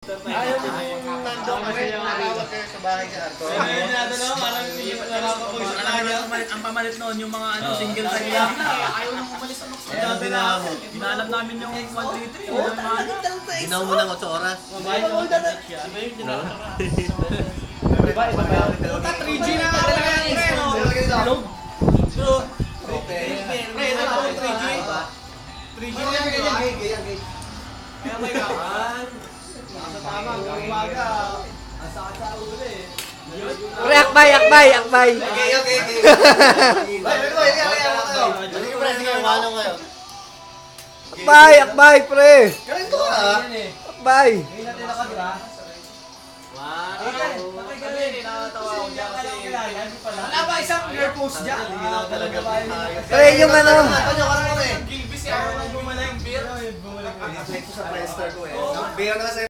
Ayaw mo nung nandun kayo, nakawag kayo sa bahay ni Arto. Ang pamalit noon, yung mga single sa kaya. Ayaw nang umalis ang Ginalap namin yung 133. Ginaw mo ng 8 oras. Puta, 3G na nga talaga yan, pre, no? Load. True. Okay. Pre, ano 3G? 3G na yan, ganyan. Kaya may kaman. Sa tama, hanggang umaga. Ang sakit sa ulo eh. Pre, akbay. Okay. Akbay, pre. Ganito ka. Akbay. Ngayon natin nakadura. Wala ba isang near post dyan? Pre, yung ano. Gilbis yan. Bumala yung beer. Sa Friendster ko eh. Beer na kasi